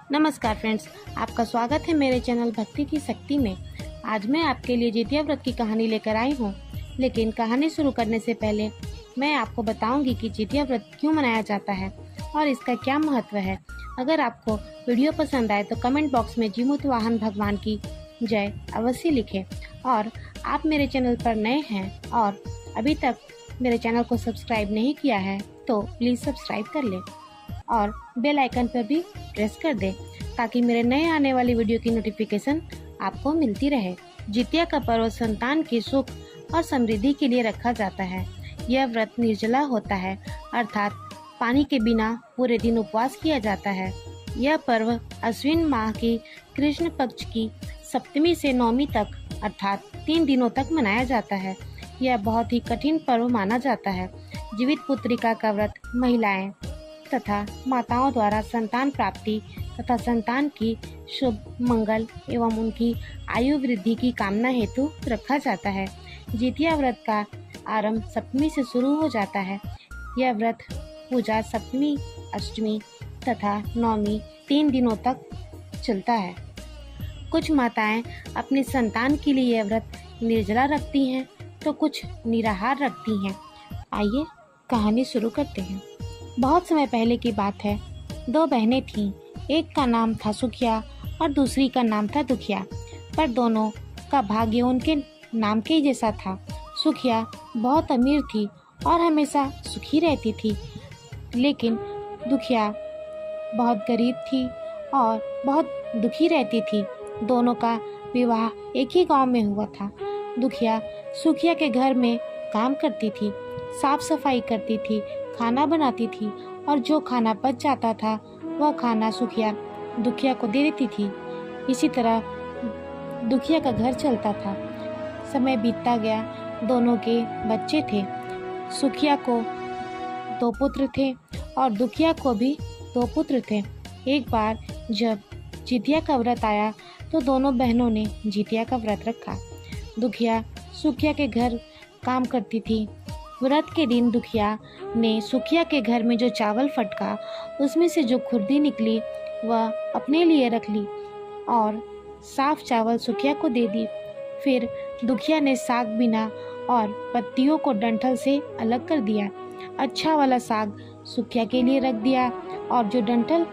नमस्कार फ्रेंड्स, आपका स्वागत है मेरे चैनल भक्ति की शक्ति में। आज मैं आपके लिए जितिया व्रत की कहानी लेकर आई हूँ। लेकिन कहानी शुरू करने से पहले मैं आपको बताऊंगी कि जितिया व्रत क्यों मनाया जाता है और इसका क्या महत्व है। अगर आपको वीडियो पसंद आए तो कमेंट बॉक्स में जीमूत वाहन भगवान की जय अवश्य लिखें। और आप मेरे चैनल पर नए हैं और अभी तक मेरे चैनल को सब्सक्राइब नहीं किया है तो प्लीज़ सब्सक्राइब कर लें और बेल आइकन पर भी प्रेस कर दें ताकि मेरे नए आने वाली वीडियो की नोटिफिकेशन आपको मिलती रहे। जितिया का पर्व संतान के सुख और समृद्धि के लिए रखा जाता है। यह व्रत निर्जला होता है, अर्थात पानी के बिना पूरे दिन उपवास किया जाता है। यह पर्व अश्विन माह की कृष्ण पक्ष की सप्तमी से नवमी तक अर्थात 3 दिनों तक मनाया जाता है। यह बहुत ही कठिन पर्व माना जाता है। जीवित पुत्रिका का व्रत महिलाएं तथा माताओं द्वारा संतान प्राप्ति तथा संतान की शुभ मंगल एवं उनकी आयु वृद्धि की कामना हेतु रखा जाता है। जितिया व्रत का आरंभ सप्तमी से शुरू हो जाता है। यह व्रत पूजा सप्तमी, अष्टमी तथा नवमी 3 दिनों तक चलता है। कुछ माताएं अपनी संतान के लिए यह व्रत निर्जला रखती हैं तो कुछ निराहार रखती हैं। आइए कहानी शुरू करते हैं। बहुत समय पहले की बात है। 2 बहनें थीं। एक का नाम था सुखिया और दूसरी का नाम था दुखिया, पर दोनों का भाग्य उनके नाम के ही जैसा था। सुखिया बहुत अमीर थी और हमेशा सुखी रहती थी, लेकिन दुखिया बहुत गरीब थी और बहुत दुखी रहती थी। दोनों का विवाह एक ही गांव में हुआ था। दुखिया सुखिया के घर में काम करती थी, साफ सफाई करती थी, खाना बनाती थी और जो खाना बच जाता था वह खाना सुखिया दुखिया को दे देती थी। इसी तरह दुखिया का घर चलता था। समय बीतता गया। दोनों के बच्चे थे। सुखिया को 2 पुत्र थे और दुखिया को भी 2 पुत्र थे। एक बार जब जितिया का व्रत आया तो दोनों बहनों ने जितिया का व्रत रखा। दुखिया सुखिया के घर काम करती थी। व्रत के दिन दुखिया ने सुखिया के घर में जो चावल फटका उसमें से जो खुर्दी निकली वह अपने लिए रख ली और साफ चावल सुखिया को दे दी। फिर दुखिया ने साग बिना और पत्तियों को डंठल से अलग कर दिया। अच्छा वाला साग सुखिया के लिए रख दिया और जो डंठल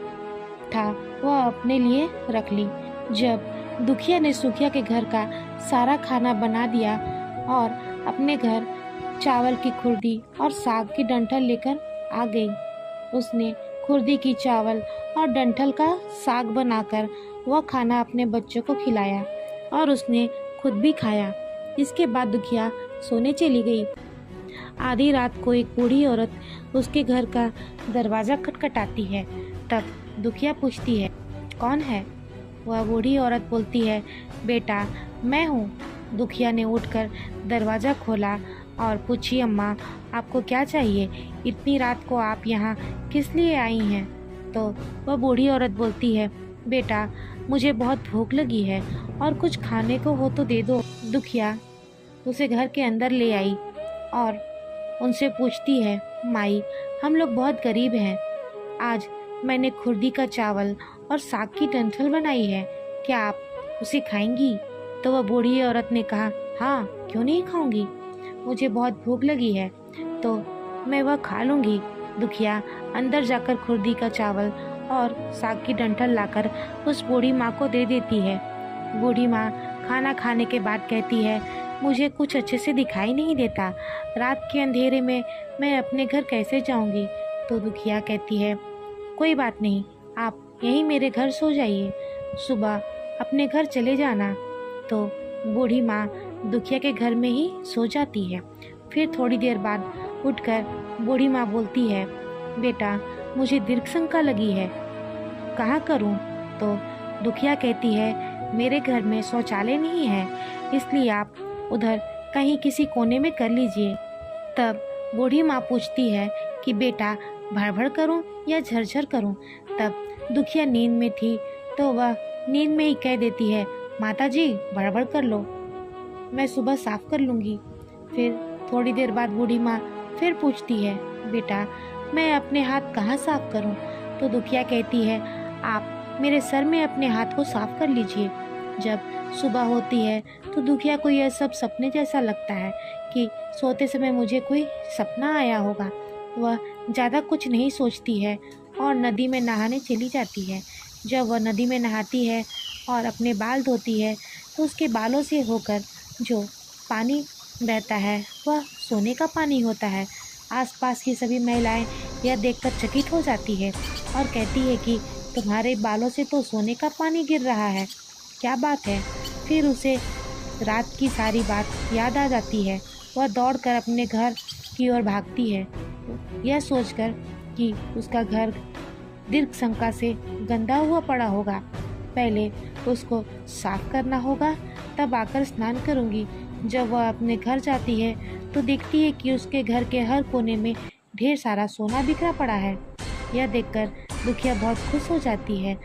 था वह अपने लिए रख ली। जब दुखिया ने सुखिया के घर का सारा खाना बना दिया और अपने घर चावल की खुर्दी और साग की डंठल लेकर आ गई। उसने खुर्दी की चावल और डंठल का साग बनाकर वह खाना अपने बच्चों को खिलाया और उसने खुद भी खाया। इसके बाद दुखिया सोने चली गई। आधी रात को एक बूढ़ी औरत उसके घर का दरवाज़ा खटखटाती है। तब दुखिया पूछती है, कौन है? वह बूढ़ी औरत बोलती है, बेटा मैं हूँ। दुखिया ने उठकर दरवाज़ा खोला और पूछी, अम्मा आपको क्या चाहिए? इतनी रात को आप यहाँ किस लिए आई हैं? तो वह बूढ़ी औरत बोलती है, बेटा मुझे बहुत भूख लगी है और कुछ खाने को हो तो दे दो। दुखिया उसे घर के अंदर ले आई और उनसे पूछती है, माई हम लोग बहुत गरीब हैं। आज मैंने खुर्दी का चावल और साग की डंठल बनाई है, क्या आप उसे खाएंगी? तो वह बूढ़ी औरत ने कहा, हाँ क्यों नहीं खाऊंगी, मुझे बहुत भूख लगी है तो मैं वह खा लूँगी। दुखिया अंदर जाकर खुर्दी का चावल और साग की डंठल लाकर उस बूढ़ी माँ को दे देती है। बूढ़ी माँ खाना खाने के बाद कहती है, मुझे कुछ अच्छे से दिखाई नहीं देता, रात के अंधेरे में मैं अपने घर कैसे जाऊँगी? तो दुखिया कहती है, कोई बात नहीं, आप यहीं मेरे घर सो जाइए, सुबह अपने घर चले जाना। तो बूढ़ी माँ दुखिया के घर में ही सो जाती है। फिर थोड़ी देर बाद उठकर बूढ़ी माँ बोलती है, बेटा मुझे दीर्घ शंका लगी है, कहाँ करूँ? तो दुखिया कहती है, मेरे घर में शौचालय नहीं है, इसलिए आप उधर कहीं किसी कोने में कर लीजिए। तब बूढ़ी माँ पूछती है कि बेटा भड़बड़ करूँ या झरझर करूँ? तब दुखिया नींद में थी तो वह नींद में ही कह देती है, माता जी भड़बड़ कर लो, मैं सुबह साफ कर लूँगी। फिर थोड़ी देर बाद बूढ़ी माँ फिर पूछती है, बेटा मैं अपने हाथ कहाँ साफ करूँ? तो दुखिया कहती है, आप मेरे सर में अपने हाथ को साफ कर लीजिए। जब सुबह होती है तो दुखिया को यह सब सपने जैसा लगता है कि सोते समय मुझे कोई सपना आया होगा। वह ज़्यादा कुछ नहीं सोचती है और नदी में नहाने चली जाती है। जब वह नदी में नहाती है और अपने बाल धोती है तो उसके बालों से होकर जो पानी बहता है वह सोने का पानी होता है। आसपास की सभी महिलाएं यह देखकर चकित हो जाती है और कहती है कि तुम्हारे बालों से तो सोने का पानी गिर रहा है, क्या बात है। फिर उसे रात की सारी बात याद आ जाती है। वह दौड़कर अपने घर की ओर भागती है, यह सोचकर कि उसका घर दीर्घ शंका से गंदा हुआ पड़ा होगा। पहले उसको साफ करना होगा, तब आकर स्नान करूंगी। जब वह अपने घर जाती है तो देखती है कि उसके घर के हर कोने में ढेर सारा सोना बिखरा पड़ा है। यह देखकर दुखिया बहुत खुश हो जाती है।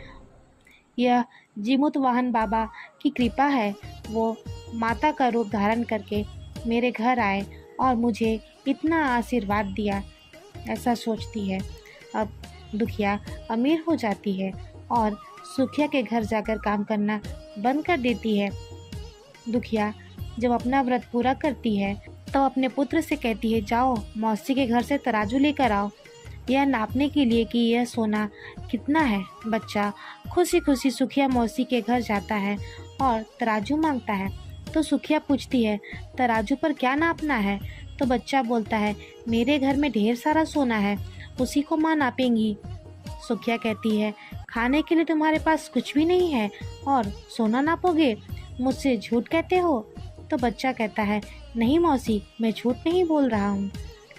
यह जीमुत वाहन बाबा की कृपा है। वो माता का रूप धारण करके मेरे घर आए और मुझे इतना आशीर्वाद दिया, ऐसा सोचती है। अब दुखिया अमीर हो जाती है और सुखिया के घर जाकर काम करना बंद कर देती है। दुखिया जब अपना व्रत पूरा करती है तो अपने पुत्र से कहती है, जाओ मौसी के घर से तराजू लेकर आओ, यह नापने के लिए कि यह सोना कितना है। बच्चा खुशी खुशी सुखिया मौसी के घर जाता है और तराजू मांगता है। तो सुखिया पूछती है, तराजू पर क्या नापना है। तो बच्चा बोलता है, मेरे घर में ढेर सारा सोना है, उसी को माँ नापेंगी। सुखिया कहती है, खाने के लिए तुम्हारे पास कुछ भी नहीं है और सोना नापोगे, मुझसे झूठ कहते हो। तो बच्चा कहता है, नहीं मौसी, मैं झूठ नहीं बोल रहा हूँ।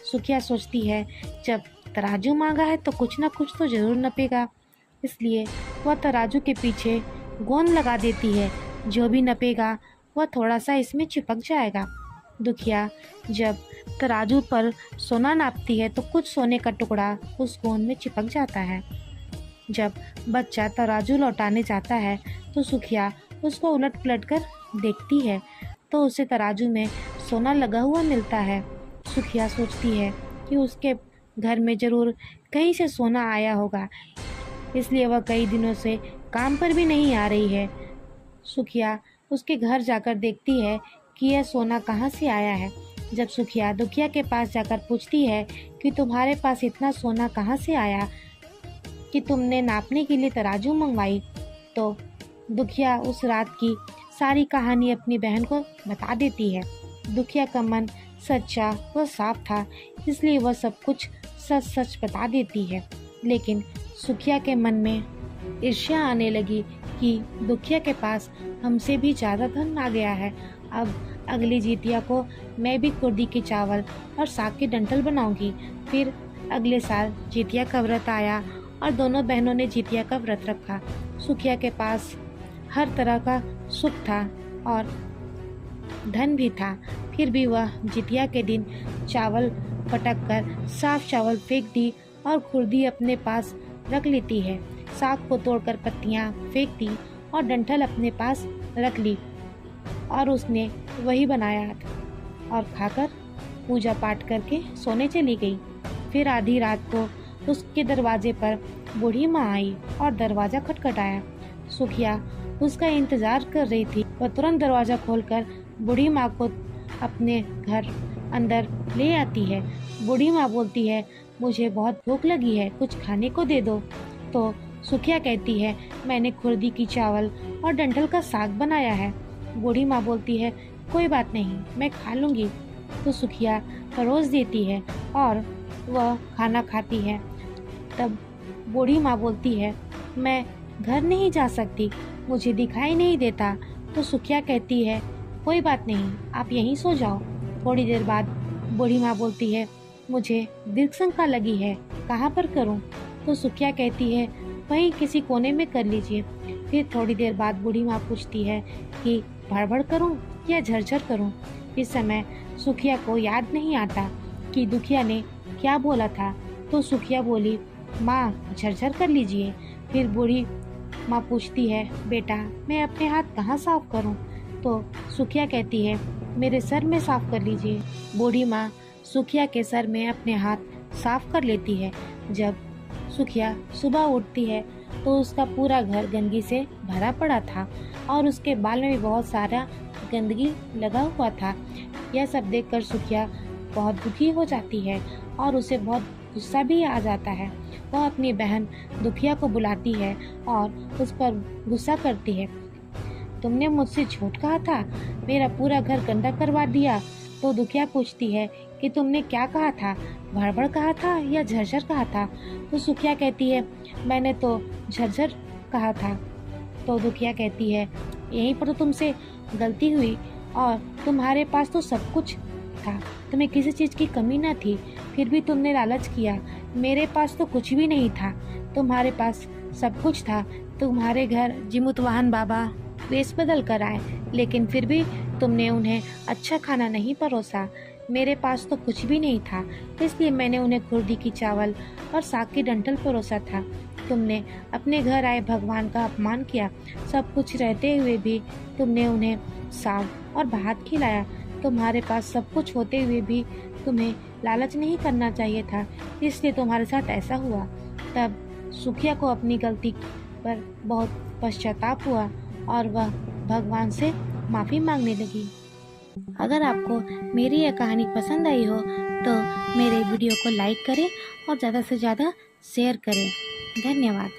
सुखिया सोचती है, जब तराजू मांगा है तो कुछ ना कुछ तो जरूर नपेगा, इसलिए वह तराजू के पीछे गोंद लगा देती है। जो भी नपेगा वह थोड़ा सा इसमें चिपक जाएगा। दुखिया जब तराजू पर सोना नापती है तो कुछ सोने का टुकड़ा उस गोंद में चिपक जाता है। जब बच्चा तराजू लौटाने जाता है तो सुखिया उसको उलट पलट कर देखती है तो उसे तराजू में सोना लगा हुआ मिलता है। सुखिया सोचती है कि उसके घर में जरूर कहीं से सोना आया होगा, इसलिए वह कई दिनों से काम पर भी नहीं आ रही है। सुखिया उसके घर जाकर देखती है कि यह सोना कहाँ से आया है। जब सुखिया दुखिया के पास जाकर पूछती है कि तुम्हारे पास इतना सोना कहाँ से आया कि तुमने नापने के लिए तराजू मंगवाई, तो दुखिया उस रात की सारी कहानी अपनी बहन को बता देती है। दुखिया का मन सच्चा व साफ था, इसलिए वह सब कुछ सच सच बता देती है। लेकिन सुखिया के मन में ईर्ष्या आने लगी कि दुखिया के पास हमसे भी ज़्यादा धन आ गया है। अब अगली जितिया को मैं भी कुर्दी के चावल और साग के डंठल बनाऊंगी। फिर अगले साल जितिया का व्रत आया और दोनों बहनों ने जितिया का व्रत रखा। सुखिया के पास हर तरह का सुख था और धन भी था, फिर भी वह जितिया के दिन चावल पटक कर साफ चावल फेंक दी और खुर्दी अपने पास रख लेती है। साग को तोड़कर पत्तियां फेंक दी और डंठल अपने पास रख ली और उसने वही बनाया और खाकर पूजा पाठ करके सोने चली गई। फिर आधी रात को उसके दरवाजे पर बूढ़ी माँ आई और दरवाजा खटखटाया। सुखिया उसका इंतजार कर रही थी। वह तुरंत दरवाजा खोलकर बूढ़ी माँ को अपने घर अंदर ले आती है। बूढ़ी माँ बोलती है, मुझे बहुत भूख लगी है, कुछ खाने को दे दो। तो सुखिया कहती है, मैंने खुर्दी की चावल और डंठल का साग बनाया है। बूढ़ी माँ बोलती है, कोई बात नहीं, मैं खा लूँगी। तो सुखिया परोस देती है और वह खाना खाती है। तब बूढ़ी माँ बोलती है, मैं घर नहीं जा सकती, मुझे दिखाई नहीं देता। तो सुखिया कहती है, कोई बात नहीं, आप यहीं सो जाओ। थोड़ी देर बाद बूढ़ी माँ बोलती है, मुझे दीर्घशंका लगी है, कहाँ पर करूँ। तो सुखिया कहती है, वहीं किसी कोने में कर लीजिए। फिर थोड़ी देर बाद बूढ़ी माँ पूछती है कि भड़बड़ करूँ या झरझर करूँ। इस समय सुखिया को याद नहीं आता कि दुखिया ने क्या बोला था। तो सुखिया बोली, माँ झरझर कर लीजिए। फिर बूढ़ी माँ पूछती है, बेटा मैं अपने हाथ कहाँ साफ करूँ। तो सुखिया कहती है, मेरे सर में साफ कर लीजिए। बूढ़ी माँ सुखिया के सर में अपने हाथ साफ कर लेती है। जब सुखिया सुबह उठती है तो उसका पूरा घर गंदगी से भरा पड़ा था और उसके बाल में भी बहुत सारा गंदगी लगा हुआ था। यह सब देखकर सुखिया बहुत दुखी हो जाती है और उसे बहुत गुस्सा भी आ जाता है। वह अपनी बहन दुखिया को बुलाती है और उस पर गुस्सा करती है। तुमने मुझसे झूठ कहा था, मेरा पूरा घर गंदा करवा दिया। तो दुखिया पूछती है कि तुमने क्या कहा था, भड़बड़ कहा था या झरझर कहा था? तो सुखिया कहती है मैंने तो झरझर कहा था। तो दुखिया कहती है यहीं पर तो तुमसे गलती हुई और तुम्हारे पास तो सब कुछ था, तुम्हें किसी चीज़ की कमी न थी, फिर भी तुमने लालच किया। मेरे पास तो कुछ भी नहीं था, तुम्हारे पास सब कुछ था। तुम्हारे घर जिमुतवाहन बाबा वेश बदल कर आए, लेकिन फिर भी तुमने उन्हें अच्छा खाना नहीं परोसा। मेरे पास तो कुछ भी नहीं था, इसलिए मैंने उन्हें कुर्दी की चावल और साग की डंठल परोसा था। तुमने अपने घर आए भगवान का अपमान किया। सब कुछ रहते हुए भी तुमने उन्हें साग और भात खिलाया। तुम्हारे पास सब कुछ होते हुए भी तुम्हें लालच नहीं करना चाहिए था, इसलिए तुम्हारे साथ ऐसा हुआ। तब सुखिया को अपनी गलती पर बहुत पश्चाताप हुआ और वह भगवान से माफ़ी मांगने लगी। अगर आपको मेरी यह कहानी पसंद आई हो तो मेरे वीडियो को लाइक करें और ज़्यादा से ज़्यादा शेयर करें। धन्यवाद।